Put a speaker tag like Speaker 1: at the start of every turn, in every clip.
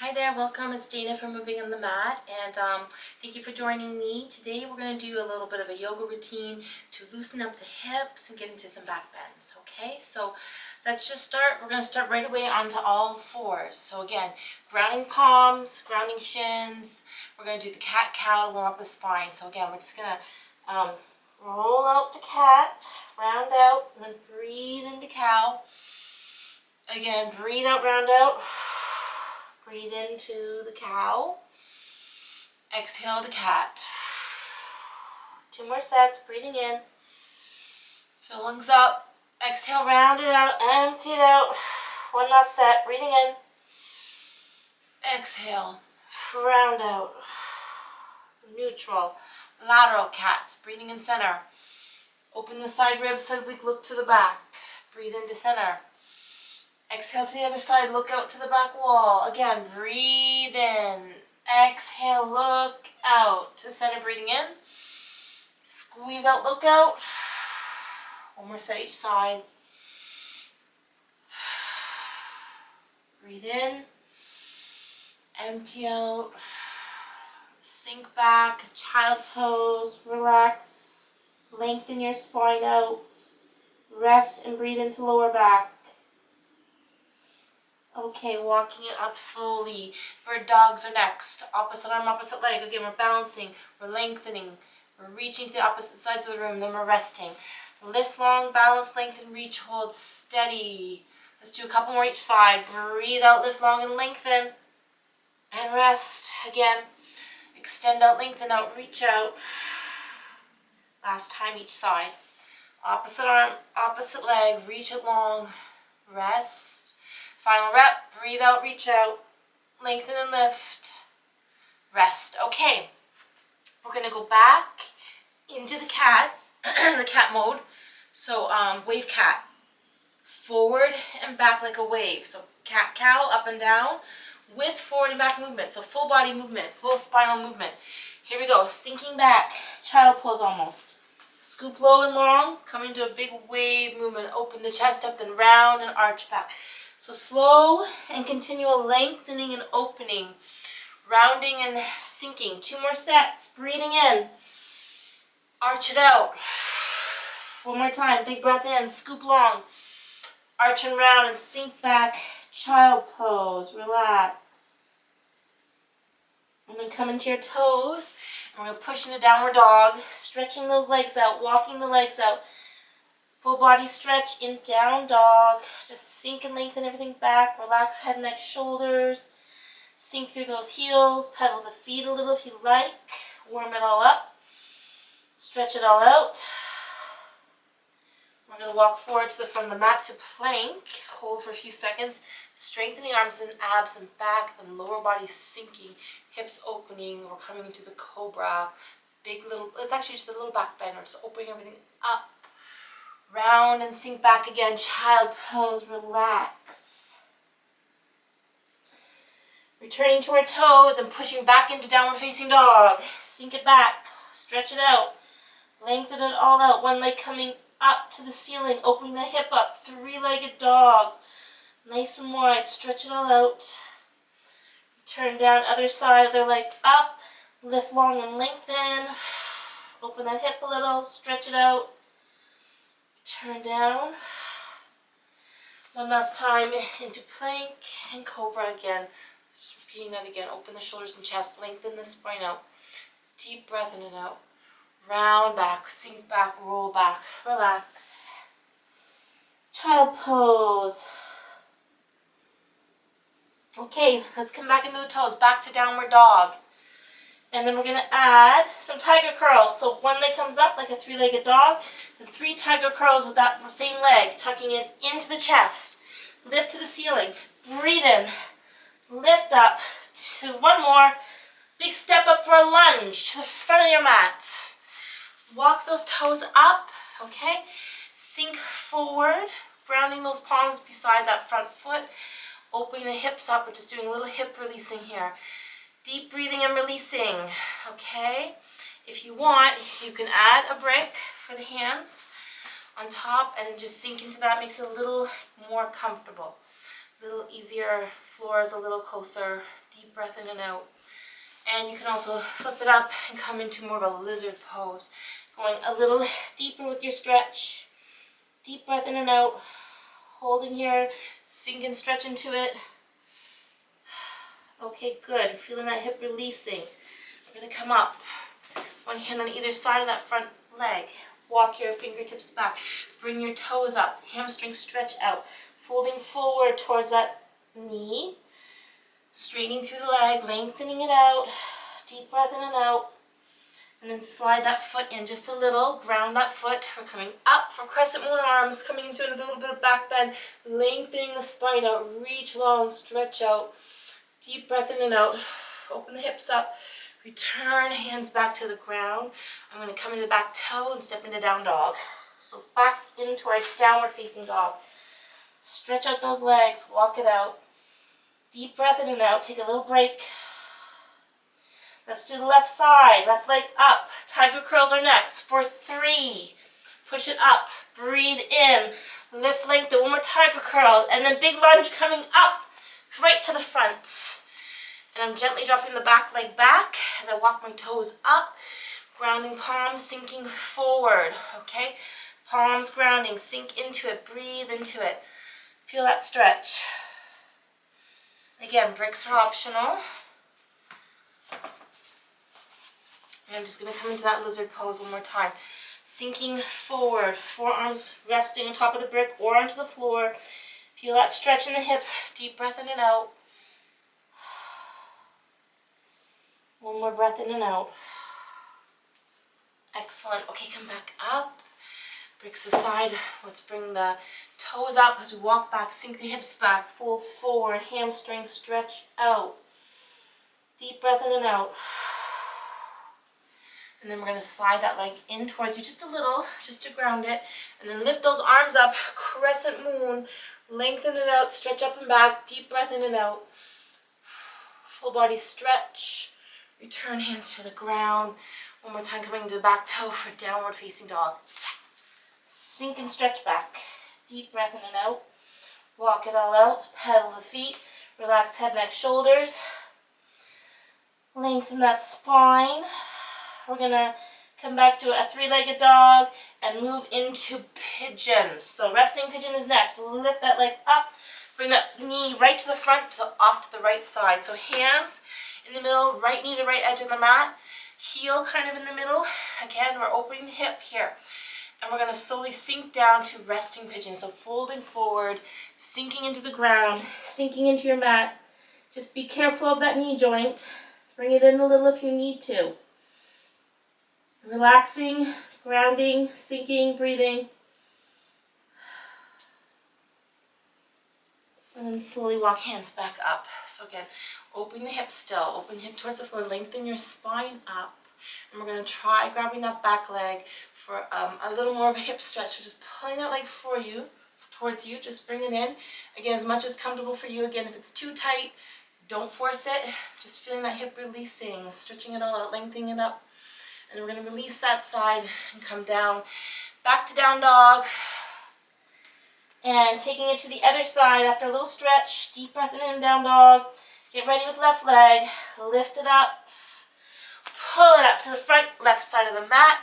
Speaker 1: Hi there, welcome. It's Dana from Moving on the Mat, and thank you for joining me. Today we're going to do a little bit of a yoga routine to loosen up the hips and get into some back bends, okay? So let's just start. We're going to start right away onto all fours. So again, grounding palms, grounding shins. We're going to do the cat-cow to warm up the spine. So again, we're just going to roll out to cat, round out, and then breathe into cow. Again, breathe out, round out. Breathe into the cow. Exhale the cat. 2 more sets. Breathing in. Fill lungs up. Exhale, round it out. Empty it out. 1 last set. Breathing in. Exhale. Round out. Neutral. Lateral cats. Breathing in center. Open the side ribs, side oblique, look to the back. Breathe into center. Exhale to the other side, look out to the back wall. Again, breathe in. Exhale, look out to center, breathing in. Squeeze out, look out. 1 more set each side. Breathe in. Empty out. Sink back, child pose, relax. Lengthen your spine out. Rest and breathe into lower back. Okay, walking it up slowly. Bird dogs are next. Opposite arm, opposite leg. Again, we're balancing, we're lengthening, we're reaching to the opposite sides of the room, then we're resting. Lift long, balance, lengthen, reach, hold, steady. Let's do a couple more each side. Breathe out, lift long and lengthen. And rest. Again, extend out, lengthen out, reach out. Last time each side. Opposite arm, opposite leg, reach it long, rest. Final rep, breathe out, reach out, lengthen and lift, rest. Okay, we're going to go back into the cat, the cat mode. So wave cat, forward and back like a wave. So cat cow, up and down with forward and back movement. So full body movement, full spinal movement. Here we go, sinking back, child pose almost. Scoop low and long, coming to a big wave movement. Open the chest up, then round and arch back. So slow and continual lengthening and opening, rounding and sinking. 2 more sets. Breathing in. Arch it out. 1 more time. Big breath in. Scoop long. Arch and round and sink back. Child pose. Relax. And then come into your toes. And we're going to push into downward dog. Stretching those legs out. Walking the legs out. Full body stretch in down dog. Just sink and lengthen everything back. Relax head, neck, shoulders. Sink through those heels. Pedal the feet a little if you like. Warm it all up. Stretch it all out. We're going to walk forward to the front of the mat to plank. Hold for a few seconds. Strengthening arms and abs and back. Then lower body sinking. Hips opening. We're coming into the Cobra. Big little, it's actually just a little back bend. We're just opening everything up. Round and sink back again. Child pose, relax. Returning to our toes and pushing back into downward facing dog. Sink it back. Stretch it out. Lengthen it all out. One leg coming up to the ceiling. Opening the hip up. 3-legged dog. Nice and wide. Stretch it all out. Turn down. Other side. Other leg up. Lift long and lengthen. Open that hip a little. Stretch it out. Turn down. 1 last time into plank and cobra again. Just repeating that again. Open the shoulders and chest. Lengthen the spine out. Deep breath in and out. Round back. Sink back. Roll back. Relax. Child pose. Okay, let's come back into the toes. Back to downward dog. And then we're going to add some tiger curls. So 1 leg comes up like a 3-legged dog. And 3 tiger curls with that same leg. Tucking it into the chest. Lift to the ceiling. Breathe in. Lift up. To 1 more. Big step up for a lunge to the front of your mat. Walk those toes up. Okay. Sink forward. Grounding those palms beside that front foot. Opening the hips up. We're just doing a little hip releasing here. Deep breathing and releasing, okay? If you want, you can add a brick for the hands on top and then just sink into that. Makes it a little more comfortable. A little easier, floor is a little closer. Deep breath in and out. And you can also flip it up and come into more of a lizard pose. Going a little deeper with your stretch. Deep breath in and out. Holding here, sink and stretch into it. Okay, good. Feeling that hip releasing. We're going to come up. One hand on either side of that front leg. Walk your fingertips back. Bring your toes up. Hamstring stretch out. Folding forward towards that knee. Straightening through the leg, lengthening it out. Deep breath in and out. And then slide that foot in just a little. Ground that foot. We're coming up for crescent moon arms. Coming into another little bit of back bend. Lengthening the spine out. Reach long, stretch out. Deep breath in and out. Open the hips up. Return hands back to the ground. I'm going to come into back toe and step into down dog. So back into our downward facing dog. Stretch out those legs. Walk it out. Deep breath in and out. Take a little break. Let's do the left side. Left leg up. Tiger curls are next. For 3. Push it up. Breathe in. Lift, lengthen. One more tiger curl. And then big lunge coming up. Right to the front. And I'm gently dropping the back leg back as I walk my toes up. Grounding palms, sinking forward. Okay? Palms grounding. Sink into it. Breathe into it. Feel that stretch. Again, bricks are optional. And I'm just going to come into that lizard pose one more time. Sinking forward. Forearms resting on top of the brick or onto the floor. Feel that stretch in the hips. Deep breath in and out. One more breath in and out. Excellent. Okay, come back up. Bricks aside. Let's bring the toes up as we walk back. Sink the hips back. Fold forward. Hamstring stretch out. Deep breath in and out. And then we're going to slide that leg in towards you just a little, just to ground it. And then lift those arms up. Crescent moon. Lengthen it out. Stretch up and back. Deep breath in and out. Full body stretch. Return hands to the ground. One more time, coming into the back toe for downward facing dog. Sink and stretch back. Deep breath in and out. Walk it all out. Pedal the feet. Relax head, neck, shoulders. Lengthen that spine. We're going to come back to a 3-legged dog and move into pigeon. So resting pigeon is next. Lift that leg up. Bring that knee right to the front, off to the right side. So hands in the middle, right knee to right edge of the mat. Heel kind of in the middle. Again, we're opening the hip here. And we're going to slowly sink down to resting pigeon. So folding forward, sinking into the ground, sinking into your mat. Just be careful of that knee joint. Bring it in a little if you need to. Relaxing, grounding, sinking, breathing. And then slowly walk hands back up. So again, open the hip still. Open the hip towards the floor. Lengthen your spine up. And we're going to try grabbing that back leg for a little more of a hip stretch. So just pulling that leg towards you. Just bring it in. Again, as much as comfortable for you. Again, if it's too tight, don't force it. Just feeling that hip releasing. Stretching it all out. Lengthening it up. And we're going to release that side and come down. Back to down dog. And taking it to the other side after a little stretch. Deep breath in and down dog. Get ready with left leg. Lift it up. Pull it up to the front left side of the mat.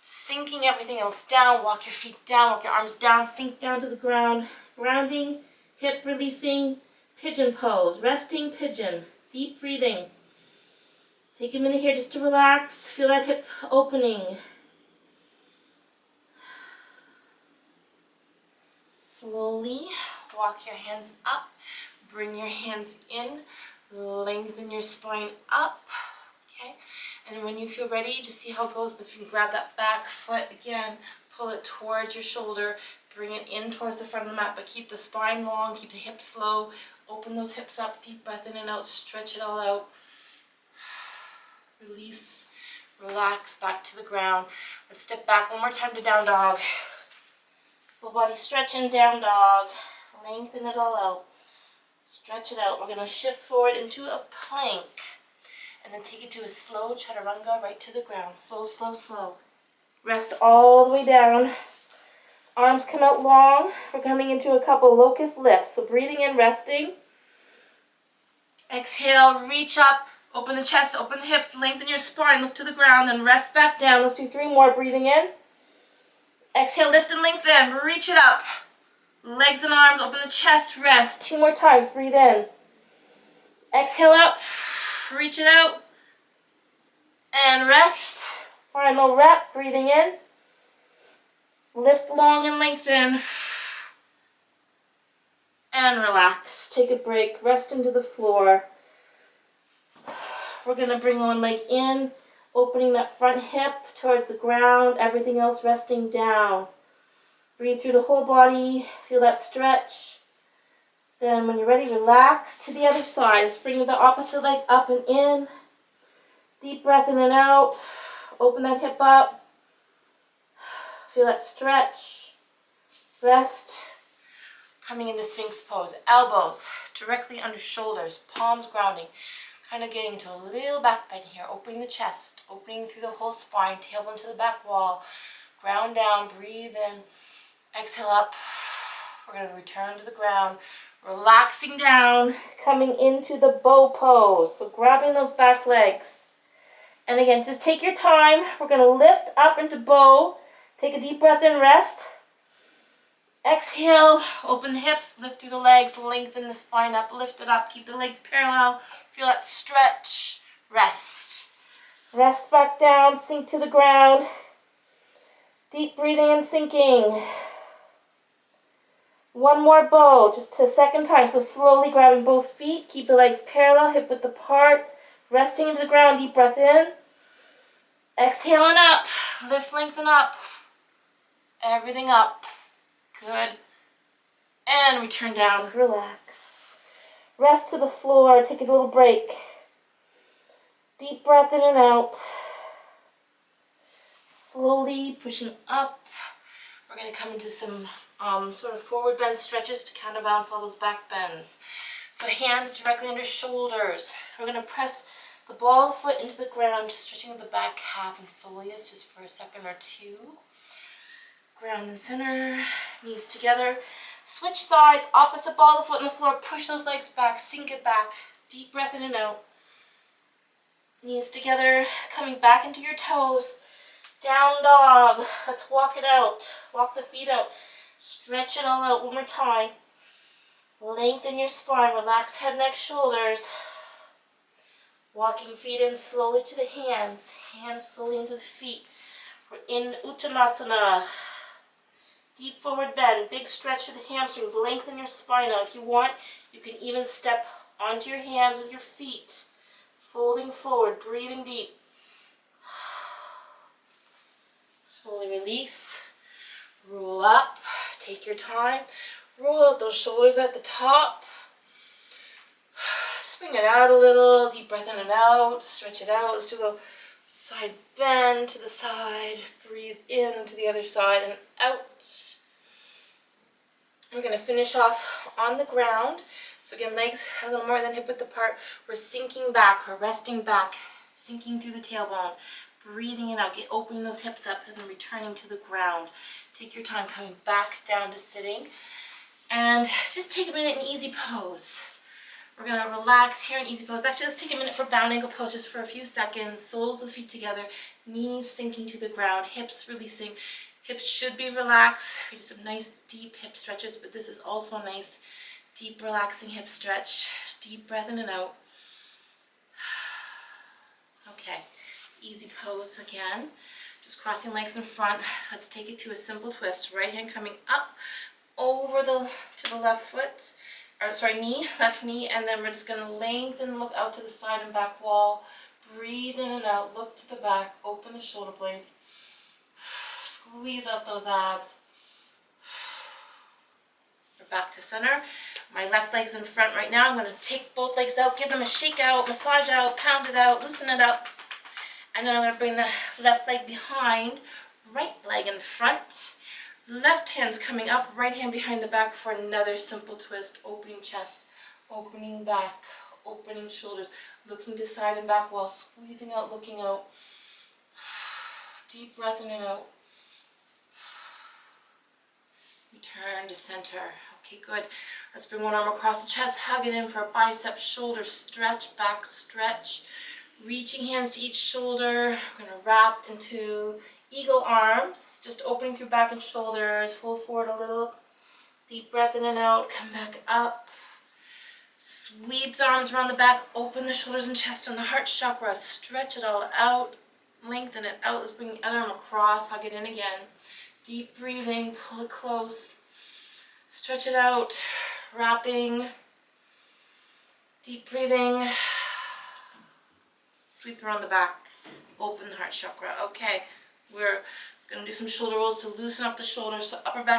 Speaker 1: Sinking everything else down. Walk your feet down. Walk your arms down. Sink down to the ground. Grounding. Hip releasing. Pigeon pose. Resting pigeon. Deep breathing. Take a minute here just to relax. Feel that hip opening. Slowly walk your hands up. Bring your hands in. Lengthen your spine up. Okay. And when you feel ready, just see how it goes. But if you can grab that back foot again, pull it towards your shoulder. Bring it in towards the front of the mat. But keep the spine long. Keep the hips low. Open those hips up. Deep breath in and out. Stretch it all out. Release, relax, back to the ground. Let's step back one more time to down dog. Full body stretch in down dog. Lengthen it all out. Stretch it out. We're going to shift forward into a plank. And then take it to a slow chaturanga right to the ground. Slow, slow, slow. Rest all the way down. Arms come out long. We're coming into a couple Locust Lifts. So breathing in, resting. Exhale, reach up, open the chest, open the hips, lengthen your spine, look to the ground, then rest back down. Let's do 3 more, breathing in. Exhale, lift and lengthen, reach it up. Legs and arms, open the chest, rest. 2 more times, breathe in. Exhale up, reach it out, and rest. Final rep, breathing in. Lift long and lengthen. And relax. Take a break. Rest into the floor. We're going to bring one leg in, opening that front hip towards the ground. Everything else resting down. Breathe through the whole body. Feel that stretch. Then when you're ready, relax to the other side. Let's bring the opposite leg up and in. Deep breath in and out. Open that hip up. Feel that stretch. Rest. Coming into Sphinx pose. Elbows directly under shoulders. Palms grounding. Kind of getting into a little back bend here. Opening the chest. Opening through the whole spine. Tailbone to the back wall. Ground down. Breathe in. Exhale up. We're going to return to the ground. Relaxing down. Coming into the bow pose. So grabbing those back legs. And again, just take your time. We're going to lift up into bow. Take a deep breath in, rest. Exhale, open the hips, lift through the legs, lengthen the spine up, lift it up, keep the legs parallel. Feel that stretch, rest. Rest back down, sink to the ground. Deep breathing and sinking. 1 more bow, just a second time. So slowly grabbing both feet, keep the legs parallel, hip width apart. Resting into the ground, deep breath in. Exhaling up, lift, lengthen up. Everything up. Good. And return down, relax. Rest to the floor, take a little break. Deep breath in and out. Slowly pushing up. We're going to come into some sort of forward bend stretches to counterbalance all those back bends. So hands directly under shoulders. We're going to press the ball of the foot into the ground, just stretching with the back half and soleus just for a second or two. Ground and center, knees together. Switch sides, opposite ball of the foot on the floor. Push those legs back, sink it back. Deep breath in and out. Knees together, coming back into your toes. Down dog. Let's walk it out. Walk the feet out. Stretch it all out one more time. Lengthen your spine. Relax head, neck, shoulders. Walking feet in slowly to the hands. Hands slowly into the feet. We're in Uttanasana. Deep forward bend, big stretch of the hamstrings, lengthen your spine out. If you want, you can even step onto your hands with your feet. Folding forward, breathing deep. Slowly release. Roll up, take your time. Roll out those shoulders at the top. Swing it out a little, deep breath in and out. Stretch it out, let's do a little side bend to the side. Breathe in to the other side and out. We're going to finish off on the ground. So again, legs a little more than hip width apart. We're sinking back, we're resting back, sinking through the tailbone. Breathing it out, opening those hips up and then returning to the ground. Take your time coming back down to sitting. And just take a minute in easy pose. We're going to relax here in easy pose. Actually, let's take a minute for bound ankle pose just for a few seconds. Soles of the feet together, knees sinking to the ground, hips releasing. Hips should be relaxed. We do some nice deep hip stretches, but this is also a nice deep relaxing hip stretch. Deep breath in and out. Okay, easy pose again. Just crossing legs in front. Let's take it to a simple twist. Right hand coming up over to the left foot. Or sorry, knee, left knee, and then we're just going to lengthen, look out to the side and back wall. Breathe in and out, look to the back, open the shoulder blades. Squeeze out those abs. We're back to center. My left leg's in front right now. I'm going to take both legs out, give them a shake out, massage out, pound it out, loosen it up. And then I'm going to bring the left leg behind, right leg in front. Left hand's coming up, right hand behind the back for another simple twist. Opening chest, opening back, opening shoulders, looking to side and back wall, squeezing out, looking out. Deep breath in and out. Return to center. Okay, good. Let's bring one arm across the chest, hug it in for a bicep, shoulder stretch, back stretch. Reaching hands to each shoulder. We're going to wrap into eagle arms, just opening through back and shoulders. Fold forward a little. Deep breath in and out. Come back up. Sweep the arms around the back. Open the shoulders and chest on the heart chakra. Stretch it all out. Lengthen it out. Let's bring the other arm across. Hug it in again. Deep breathing. Pull it close. Stretch it out. Wrapping. Deep breathing. Sweep around the back. Open the heart chakra. Okay. We're going to do some shoulder rolls to loosen up the shoulders. So upper back